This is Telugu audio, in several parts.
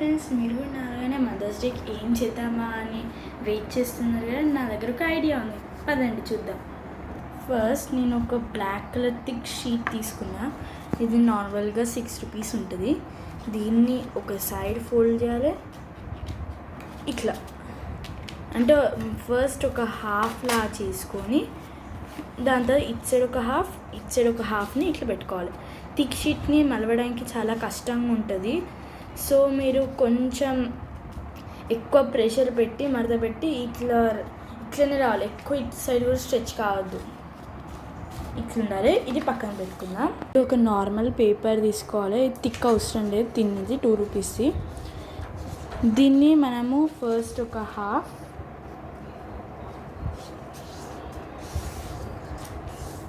ఫ్రెండ్స్, మీరు కూడా నాలాగానే మదర్స్ డేకి ఏం చేద్దామా అని వెయిట్ చేస్తున్నారు కదా. నా దగ్గర ఒక ఐడియా ఉంది, పదండి చూద్దాం. ఫస్ట్ నేను ఒక బ్లాక్ కలర్ థిక్ షీట్ తీసుకున్నా. ఇది నార్మల్గా 6 రూపీస్ ఉంటుంది. దీన్ని ఒక సైడ్ ఫోల్డ్ చేయాలి ఇట్లా. అంటే ఫస్ట్ ఒక హాఫ్లా చేసుకొని దాని తర్వాత ఇటు సైడ్ ఒక హాఫ్, ఇటు సైడ్ ఒక హాఫ్ని ఇట్లా పెట్టుకోవాలి. థిక్ షీట్ని మలవడానికి చాలా కష్టంగా ఉంటుంది. సో మీరు కొంచెం ఎక్కువ ప్రెషర్ పెట్టి మడత పెట్టి ఇట్లనే రావాలి. ఎక్కువ ఇటు సైడ్ కూడా స్ట్రెచ్ కావద్దు, ఇట్లా ఉండాలి. ఇది పక్కన పెట్టుకుందాం. ఒక నార్మల్ పేపర్ తీసుకోవాలి. థిక్ అవసరం లేదు, తిన్నది 2 రూపీస్ది. దీన్ని మనము ఫస్ట్ ఒక హాఫ్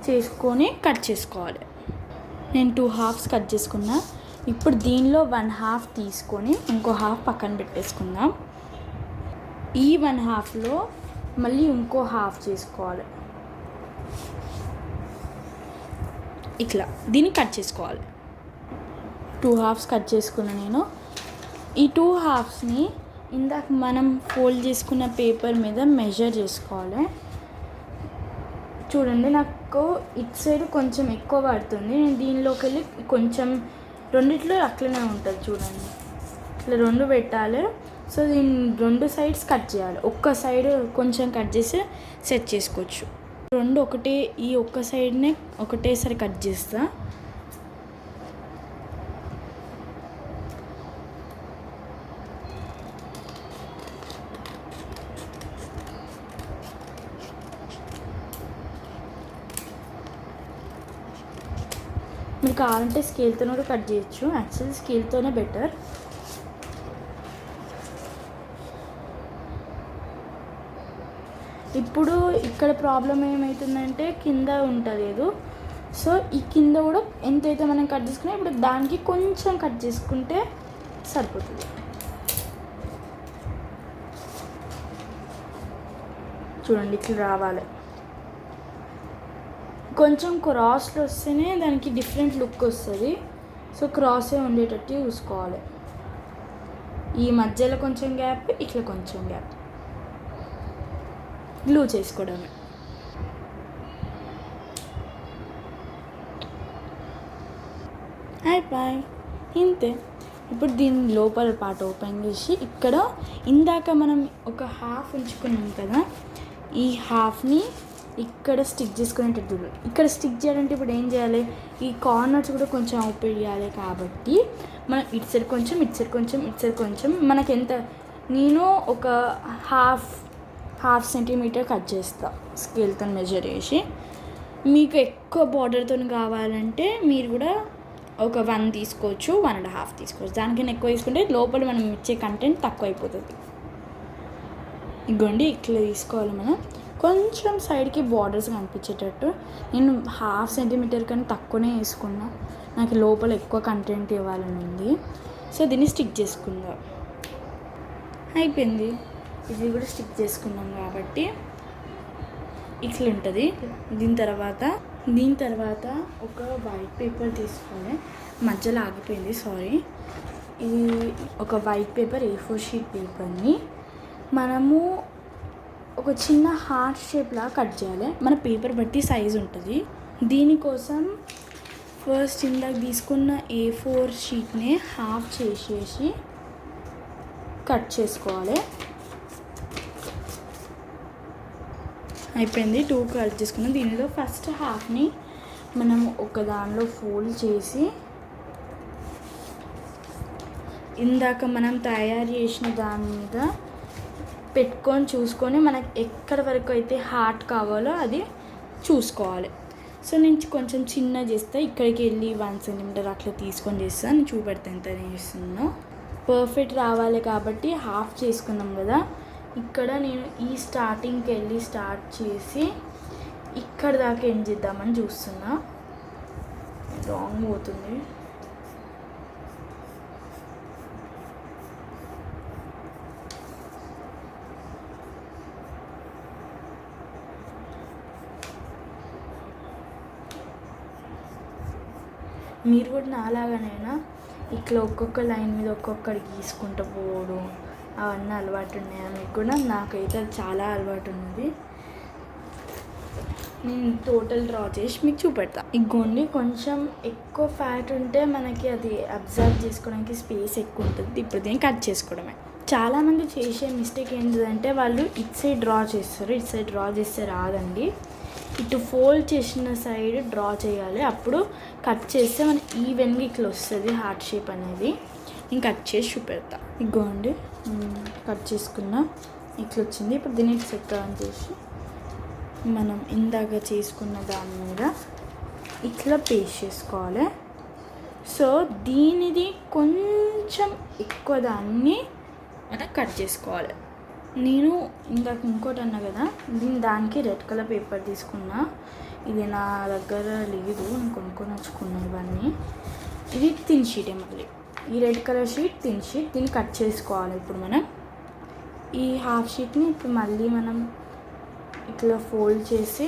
చేసుకొని కట్ చేసుకోవాలి. నేను 2 హాఫ్స్ కట్ చేసుకున్నా. ఇప్పుడు దీనిలో 1 హాఫ్ తీసుకొని ఇంకో హాఫ్ పక్కన పెట్టేసుకుందాం. ఈ 1 హాఫ్లో మళ్ళీ ఇంకో హాఫ్ చేసుకోవాలి. ఇట్లా దీన్ని కట్ చేసుకోవాలి. 2 హాఫ్స్ కట్ చేసుకున్నా నేను. ఈ 2 హాఫ్స్ని ఇందాక మనం ఫోల్డ్ చేసుకున్న పేపర్ మీద మెజర్ చేసుకోవాలి. చూడండి, నాకు ఇటు సైడ్ కొంచెం ఎక్కువ పడుతుంది. నేను దీనిలోకి వెళ్ళి కొంచెం రెండిట్లో అట్లనే ఉంటుంది. చూడండి, ఇట్లా 2 పెట్టాలి. సో దీన్ని 2 సైడ్స్ కట్ చేయాలి. ఒక్క సైడ్ కొంచెం కట్ చేసి సెట్ చేసుకోవచ్చు. 2 ఒకటే, ఈ ఒక్క సైడ్నే ఒకటేసారి కట్ చేస్తా. మీరు కావాలంటే స్కేల్తో కూడా కట్ చేయొచ్చు. యాక్చువల్లీ స్కేల్తోనే బెటర్. ఇప్పుడు ఇక్కడ ప్రాబ్లం ఏమవుతుందంటే కింద ఉండలేదు. సో ఈ కింద కూడా ఎంతైతే మనం కట్ చేసుకున్నా ఇప్పుడు దానికి కొంచెం కట్ చేసుకుంటే సరిపోతుంది. చూడండి, ఇట్లా రావాలి. కొంచెం క్రాస్లో వస్తేనే దానికి డిఫరెంట్ లుక్ వస్తుంది. సో క్రాసే ఉండేటట్టు చూసుకోవాలి. ఈ మధ్యలో కొంచెం గ్యాప్, ఇట్లా కొంచెం గ్యాప్ గ్లూ చేసుకోవడమే. బాయ్, ఇంతే. ఇప్పుడు దీని లోపల పార్ట్ ఓపెన్ చేసి ఇక్కడ ఇందాక మనం ఒక హాఫ్ ఉంచుకున్నాం కదా, ఈ హాఫ్ని ఇక్కడ స్టిక్ చేసుకునేటట్టు. ఇక్కడ స్టిక్ చేయాలంటే ఇప్పుడు ఏం చేయాలి, ఈ కార్నర్స్ కూడా కొంచెం ఓపెన్ చేయాలి. కాబట్టి మనం ఇటు సైడ్ కొంచెం, ఇటు సైడ్ కొంచెం, ఇటు సైడ్ కొంచెం, మనకి ఎంత, నేను ఒక హాఫ్ సెంటీమీటర్ కట్ చేస్తా స్కేల్తో మెజర్ చేసి. మీకు ఎక్కువ బార్డర్తో కావాలంటే మీరు కూడా ఒక 1 తీసుకోవచ్చు, 1.5 తీసుకోవచ్చు. దానికన్నా ఎక్కువ తీసుకుంటే లోపల మనం ఇచ్చే కంటెంట్ తక్కువ అయిపోతుంది. ఇగోండి, ఇట్లా తీసుకోవాలి మనం. కొంచెం సైడ్కి బార్డర్స్ కనిపించేటట్టు. నేను హాఫ్ సెంటీమీటర్ కన్నా తక్కువనే వేసుకున్నా, నాకు లోపల ఎక్కువ కంటెంట్ ఇవ్వాలని ఉంది. సో దీన్ని స్టిక్ చేసుకుందాం. అయిపోయింది. ఇది కూడా స్టిక్ చేసుకున్నాం కాబట్టి ఇట్లా ఉంటుంది. దీని తర్వాత ఒక వైట్ పేపర్ తీసుకొని, మధ్యలో ఆగిపోయింది, సారీ. ఇది ఒక వైట్ పేపర్, A4 షీట్ పేపర్ని మనము ఒక చిన్న హార్ట్ షేప్లా కట్ చేయాలి. మన పేపర్ బట్టి సైజు ఉంటుంది. దీనికోసం ఫస్ట్ ఇందాక తీసుకున్న A4 షీట్ని హాఫ్ చేసేసి కట్ చేసుకోవాలి. అయిపోయింది. 2 కట్ చేసుకున్నాం. దీనిలో ఫస్ట్ హాఫ్ని మనం ఒక దానిలో ఫోల్డ్ చేసి ఇందాక మనం తయారు చేసిన దాని మీద పెట్టుకొని చూసుకొని మనకు ఎక్కడ వరకు అయితే హార్ట్ కావాలో అది చూసుకోవాలి. సో నేను కొంచెం చిన్న చేస్తా, ఇక్కడికి వెళ్ళి 1 సెంటీమీటర్ అట్లా తీసుకొని చేస్తాను. నేను చూపెడతాను ఎంత చేస్తున్నా. పర్ఫెక్ట్ రావాలి కాబట్టి హాఫ్ చేసుకున్నాం కదా. ఇక్కడ నేను ఈ స్టార్టింగ్కి వెళ్ళి స్టార్ట్ చేసి ఇక్కడ దాకా ఏం చేద్దామని చూస్తున్నా. రాంగ్ పోతుంది. మీరు కూడా నాలాగానైనా ఇట్లా ఒక్కొక్క లైన్ మీద ఒక్కొక్కటి గీసుకుంటూ పోవడం అవన్నీ అలవాటు ఉన్నాయి మీకు కూడా. నాకైతే అది చాలా అలవాటు ఉన్నది. నేను టోటల్ డ్రా చేసి మీకు చూపెడతా. ఇగోండి, కొంచెం ఎక్కువ ఫ్యాట్ ఉంటే మనకి అది అబ్జర్వ్ చేసుకోవడానికి స్పేస్ ఎక్కువ ఉంటుంది. ఇప్పుడు దీన్ని కట్ చేసుకోవడమే. చాలామంది చేసే మిస్టేక్ ఏంటిదంటే వాళ్ళు ఇటు సైడ్ డ్రా చేస్తారు, ఇటు సైడ్ డ్రా చేస్తే రాదండి. ఇటు ఫోల్డ్ చేసిన సైడ్ డ్రా చేయాలి, అప్పుడు కట్ చేస్తే మన ఈవెన్గా ఇట్లా వస్తుంది హార్ట్ షేప్ అనేది. నేను కట్ చేసి చూపెడతా. ఇగోండి, కట్ చేసుకున్నా, ఇట్లా వచ్చింది. ఇప్పుడు దీన్ని సెట్ ఆన్ చేసి మనం ఇందాక చేసుకున్న దాని మీద ఇట్లా పేస్ట్ చేసుకోవాలి. సో దీనిది కొంచెం ఎక్కువ దాన్ని మనం కట్ చేసుకోవాలి. నేను ఇందాక ఇంకోటి అన్నా కదా, దానికి రెడ్ కలర్ పేపర్ తీసుకున్నా. ఇది నా దగ్గర లేదు, నేను కొనుక్కొని వచ్చుకున్నా ఇవన్నీ. ఇది థిన్ షీటే, మళ్ళీ ఈ red colour sheet thin sheet. దీన్ని కట్ చేసుకోవాలి. ఇప్పుడు మనం ఈ హాఫ్ షీట్ని ఇప్పుడు మళ్ళీ మనం ఇట్లా ఫోల్డ్ చేసి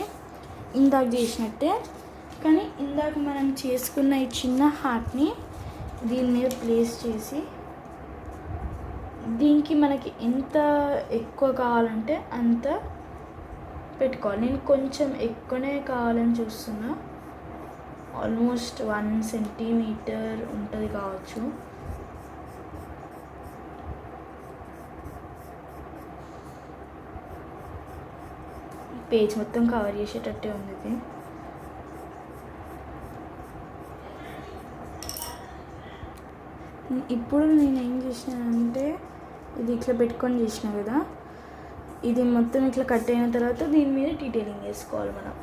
ఇందాక చేసినట్టే, కానీ ఇందాక మనం చేసుకున్న ఈ చిన్న హార్ట్ని దీని మీద ప్లేస్ చేసి దీనికి మనకి ఎంత ఎక్కువ కావాలంటే అంత పెట్టుకోవాలి. నేను కొంచెం ఎక్కువనే కావాలని చూస్తున్నా, ఆల్మోస్ట్ 1 సెంటీమీటర్ ఉంటుంది కావచ్చు. పేజ్ మొత్తం కవర్ చేసేటట్టే ఉంది ఇది. ఇప్పుడు నేను ఏం చేసినానంటే, ఇది ఇట్లా పెట్టుకొని చేసిన కదా, ఇది మొత్తం ఇట్లా కట్ అయిన తర్వాత దీని మీద డీటెయిలింగ్ చేసుకోవాలి. మనం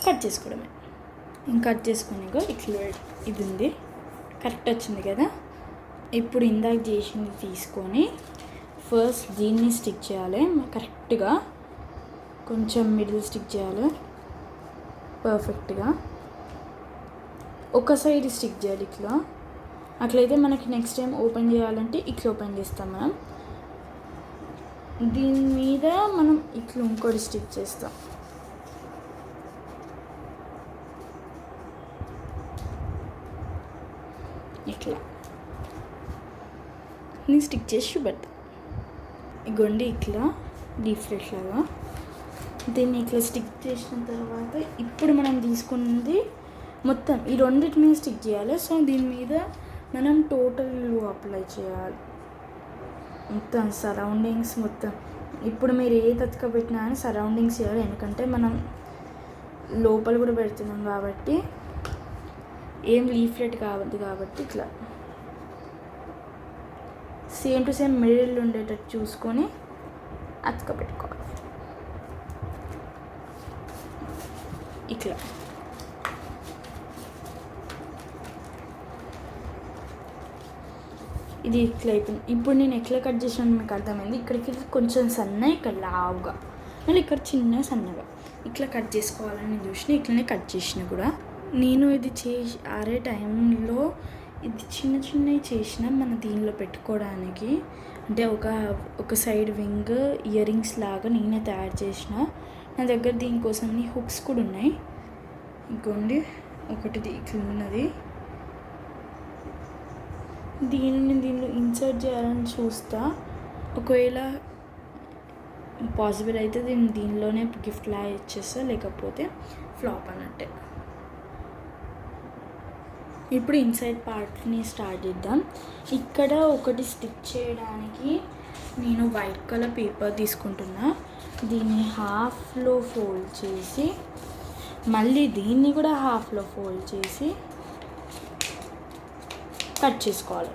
కట్ చేసుకోవడమే. ఇంకా కట్ చేసుకుని ఇట్లా ఇది ఉంది, కరెక్ట్ వచ్చింది కదా. ఇప్పుడు ఇందాక చేసింది తీసుకొని ఫస్ట్ దీన్ని స్టిక్ చేయాలి కరెక్ట్గా, కొంచెం మిడిల్ స్టిక్ చేయాలి పర్ఫెక్ట్గా. ఒక సైడ్ స్టిక్ చేయాలి ఇట్లా. అట్లయితే మనకి నెక్స్ట్ టైం ఓపెన్ చేయాలంటే ఇట్లా ఓపెన్ చేస్తాం మనం. దీని మీద మనం ఇట్లా ఇంకోటి స్టిక్ చేస్తాం. ఇట్లా నేను స్టిక్ చేసి చూపెడతా. ఇగోండి, ఇట్లా డీఫ్లెట్ లాగా దీన్ని ఇట్లా స్టిక్ చేసిన తర్వాత ఇప్పుడు మనం తీసుకున్నది మొత్తం ఈ రెండింటి మీద స్టిక్ చేయాలి. సో దీని మీద మనం టోటల్ అప్లై చేయాలి మొత్తం సరౌండింగ్స్ మొత్తం. ఇప్పుడు మీరు ఏ తత్క పెట్టినా అని సరౌండింగ్స్ చేయాలి, ఎందుకంటే మనం లోపల కూడా పెడుతున్నాం కాబట్టి ఏం లీఫ్లెట్ కావద్దు. కాబట్టి ఇట్లా సేమ్ టు సేమ్ మిడిల్ ఉండేటట్టు చూసుకొని అతక పెట్టుకోవాలి. ఇట్లా ఇది ఇట్లా అయిపోయింది. ఇప్పుడు నేను ఎట్లా కట్ చేసాను మీకు అర్థమైంది. ఇక్కడికి కొంచెం సన్న, ఇక్కడ లావుగా, మళ్ళీ ఇక్కడ చిన్న సన్నగా ఇట్లా కట్ చేసుకోవాలని చూసిన, ఇట్లనే కట్ చేసిన కూడా. నేను ఇది చేసి ఆరే టైంలో ఇది చిన్న చిన్నవి చేసిన మన దీనిలో పెట్టుకోవడానికి. అంటే ఒక సైడ్ వింగ్ ఇయర్ రింగ్స్ లాగా నేనే తయారు చేసిన. నా దగ్గర దీనికోసం హుక్స్ కూడా ఉన్నాయి. ఇంకోండి, ఒకటిది ఇట్లా ఉన్నది. దీనిలో ఇన్సర్ట్ చేయాలని చూస్తా. ఒకవేళ పాసిబుల్ అయితే దీనిలోనే గిఫ్ట్ లా ఇచ్చేస్తా, లేకపోతే ఫ్లాప్ అన్నట్టే. ఇప్పుడు ఇన్సైడ్ పార్ట్ని స్టార్ట్ చేద్దాం. ఇక్కడ ఒకటి స్టిచ్ చేయడానికి నేను వైట్ కలర్ పేపర్ తీసుకుంటున్నా. దీన్ని హాఫ్లో ఫోల్డ్ చేసి మళ్ళీ దీన్ని కూడా హాఫ్లో ఫోల్డ్ చేసి కట్ చేసుకోవాలి.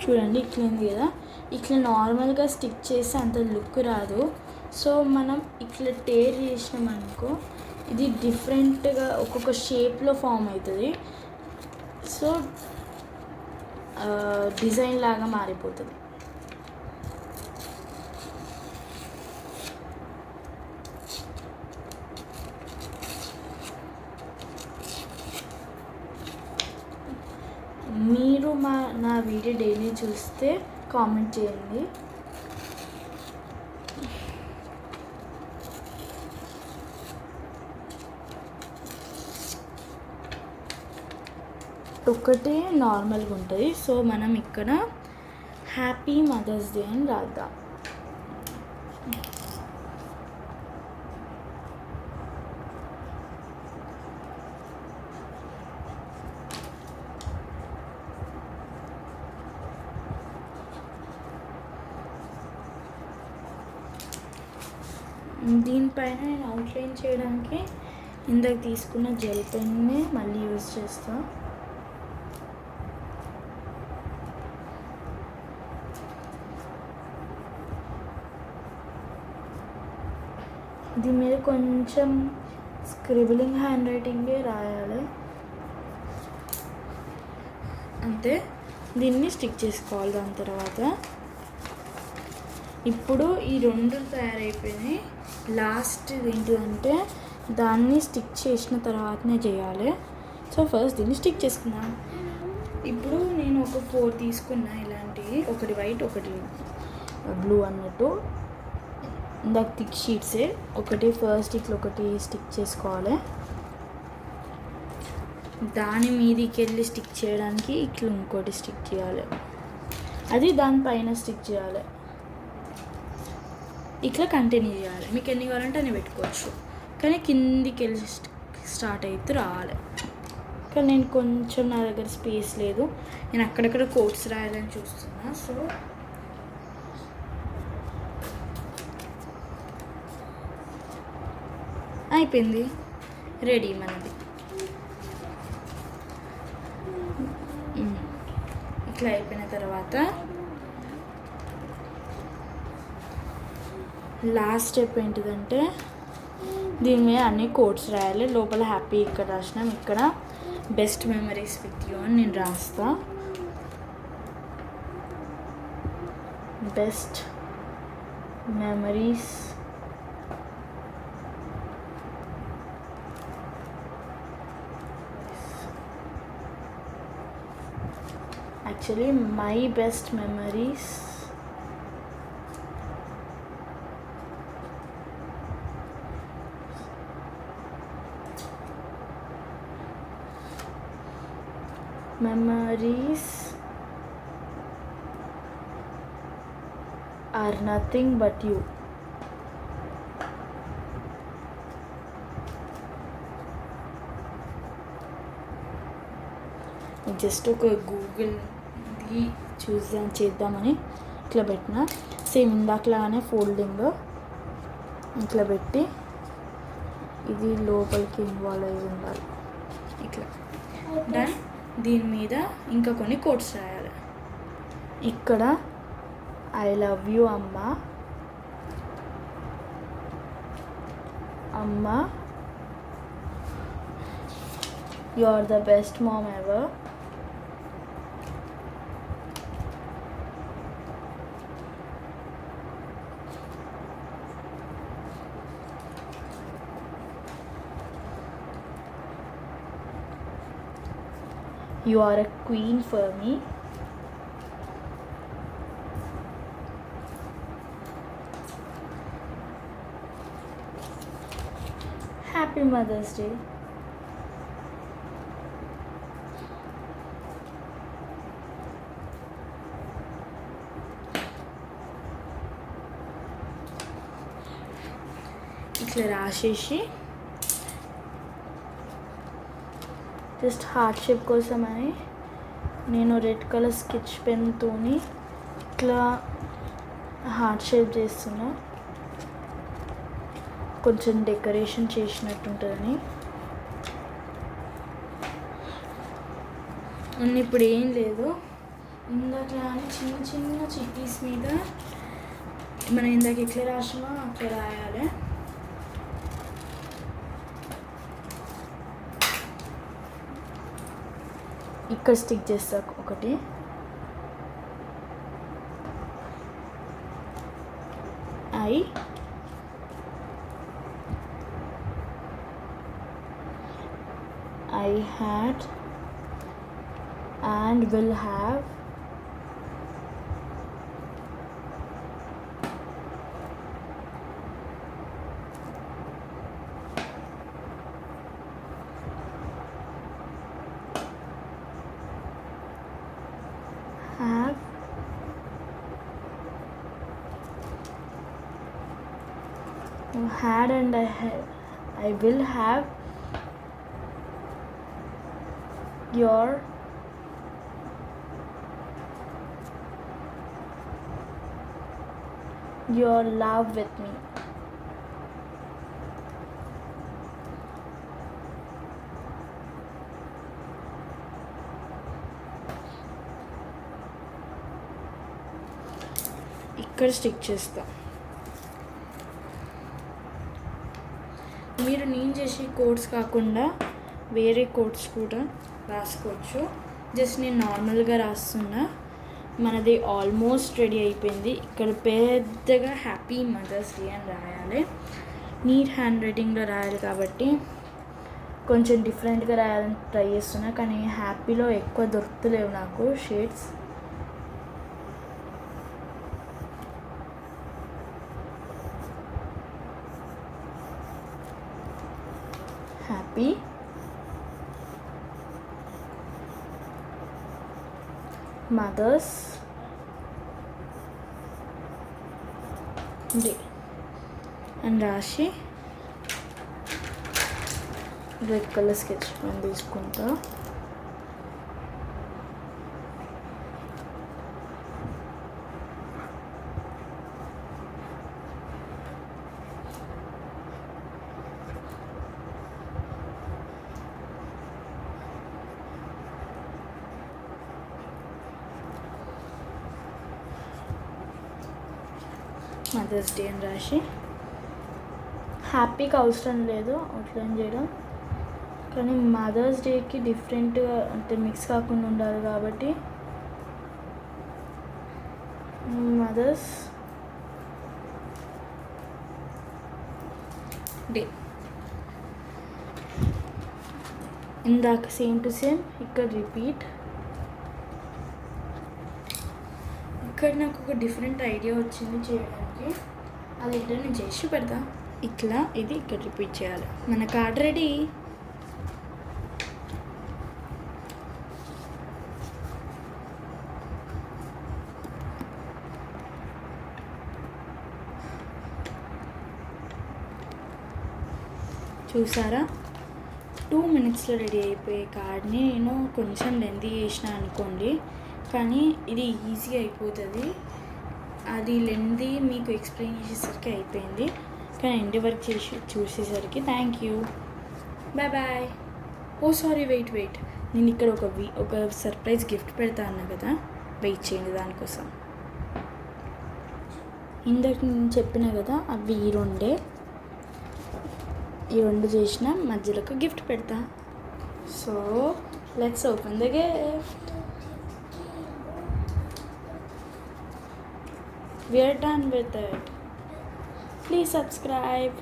చూడండి, ఇట్లా ఉంది కదా. ఇట్లా నార్మల్గా స్టిక్ చేస్తే అంత లుక్ రాదు. సో మనం ఇట్లా టేర్ చేసినాం అనుకో, ఇది డిఫరెంట్గా ఒక్కొక్క షేప్లో ఫామ్ అవుతుంది. సో డిజైన్ లాగా మారిపోతుంది. మీరు నా వీడియో డైలీ చూస్తే కామెంట్ చేయండి. ఒక్కటే నార్మల్గా ఉంటుంది. సో మనం ఇక్కడ హ్యాపీ మదర్స్ డే అని రాద్దాం. దీనిపైన నేను అవుట్లైన్ చేయడానికి ఇందాక తీసుకున్న జెల్ పెన్ని మళ్ళీ యూజ్ చేస్తా. దీని మీద కొంచెం స్క్రిబులింగ్ హ్యాండ్ రైటింగే రాయాలి అంతే. దీన్ని స్టిక్ చేసుకోవాలి. దాని తర్వాత ఇప్పుడు ఈ రెండు తయారైపోయినాయి. లాస్ట్ ఏంటిదంటే దాన్ని స్టిక్ చేసిన తర్వాతనే చేయాలి. సో ఫస్ట్ దీన్ని స్టిక్ చేసుకున్నాం. ఇప్పుడు నేను ఒక 4 తీసుకున్నా ఇలాంటివి, ఒకటి వైట్ ఒకటి బ్లూ అన్నట్టు. ఇందాక థిక్ షీట్సే ఒకటి ఫస్ట్ ఇట్లా ఒకటి స్టిక్ చేసుకోవాలి. దాని మీదకి వెళ్ళి స్టిక్ చేయడానికి ఇట్లా ఇంకోటి స్టిక్ చేయాలి. అది దానిపైన స్టిక్ చేయాలి. ఇట్లా కంటిన్యూ చేయాలి. మీకు ఎన్ని కావాలంటే అన్ని పెట్టుకోవచ్చు, కానీ కిందికి వెళ్ళి స్టార్ట్ అయితే రావాలి. కానీ నేను కొంచెం నా దగ్గర స్పేస్ లేదు, నేను అక్కడక్కడ కోట్స్ రాయాలని చూస్తున్నా. సో అయిపోయింది, రెడీ మనది. ఇట్లా అయిపోయిన తర్వాత లాస్ట్ స్టెప్ ఏంటిదంటే దీని మీద అన్ని కోట్స్ రాయాలి. లోపల హ్యాపీ ఇక్కడ రాసినాం, ఇక్కడ బెస్ట్ మెమరీస్ విత్ యూ అని నేను రాస్తా. Best memories actually my best memories are nothing but you. Just ఒక గూగుల్ది చేద్దామని ఇట్లా పెట్టిన. సేమ్ ఇందాకలాగానే ఫోల్డింగ్ ఇట్లా పెట్టి ఇది లోపలికి ఇన్వాల్వ్ అయి ఉండాలి ఇట్లా. డన్. దీని మీద ఇంకా కొన్ని కోట్స్ రాయాలి. ఇక్కడ ఐ లవ్ యూ అమ్మ, అమ్మ you are the best mom ever, you are a queen for me, happy Mother's Day. ఇట్లా రాసేసి జస్ట్ హార్ట్ షేప్ కోసమని నేను రెడ్ కలర్ స్కెచ్ పెన్తోని ఇట్లా హార్ట్ షేప్ చేస్తున్నా, కొంచెం డెకరేషన్ చేసినట్టు ఉంటుందని. ఇప్పుడు ఏం లేదు, ఇందాక చిన్న చిన్న చిట్టీస్ మీద మనం ఇందాక ఎట్లా రాసినా అట్లా రాయాలి. ఇక్కడ స్టిక్ చేస్తా ఒకటి. I had and will have had and I will have your love with me. ఇక్కడ స్టిక్ చేస్తా. మీరు నేను చేసే కోడ్స్ కాకుండా వేరే కోడ్స్ కూడా రాసుకోవచ్చు. జస్ట్ నేను నార్మల్గా రాస్తున్నా. మనది ఆల్మోస్ట్ రెడీ అయిపోయింది. ఇక్కడ పెద్దగా హ్యాపీ మదర్స్ డే అని రాయాలి. నీట్ హ్యాండ్ రైటింగ్లో రాయాలి కాబట్టి కొంచెం డిఫరెంట్గా రాయాలని ట్రై చేస్తున్నా. కానీ హ్యాపీలో ఎక్కువ దొరుకుతలేవు నాకు షేడ్స్. హ్యాపీ మదర్స్ డే అని రాసి రెడ్ కలర్ స్కెచ్ పెన్ తీసుకుంటా. మదర్స్ డే అని రాసి హ్యాపీకి అవసరం లేదు అవుట్లైన్ చేయడం. కానీ మదర్స్ డేకి డిఫరెంట్గా అంటే మిక్స్ కాకుండా ఉండాలి కాబట్టి మదర్స్ డే ఇందాక సేమ్ టు సేమ్ ఇక్కడ రిపీట్. ఇక్కడ నాకు ఒక డిఫరెంట్ ఐడియా వచ్చింది చేయడానికి. అది ఏంటో నేను చేసి పెడతా. ఇట్లా ఇది ఇక్కడ రిపీట్ చేయాలి. మన కార్డ్ రెడీ. చూసారా 2 minutesలో రెడీ అయిపోయే కార్డ్ని నేను కొంచెం లెంతీ చేసిన అనుకోండి, కానీ ఇది ఈజీ అయిపోతుంది. అది లెంతీ మీకు ఎక్స్ప్లెయిన్ చేసేసరికి అయిపోయింది, కానీ ఎండ్ వర్క్ చేసి చూసేసరికి thank you bye bye. Oh sorry wait నేను ఇక్కడ ఒక సర్ప్రైజ్ గిఫ్ట్ పెడతా అన్నా కదా, వెయిట్ చేయండి దానికోసం. ఇందాక నేను చెప్పిన కదా అవి ఈ రెండు చేసిన మధ్యలో ఒక గిఫ్ట్ పెడతా. So let's open the gift. We are done with it. Please subscribe.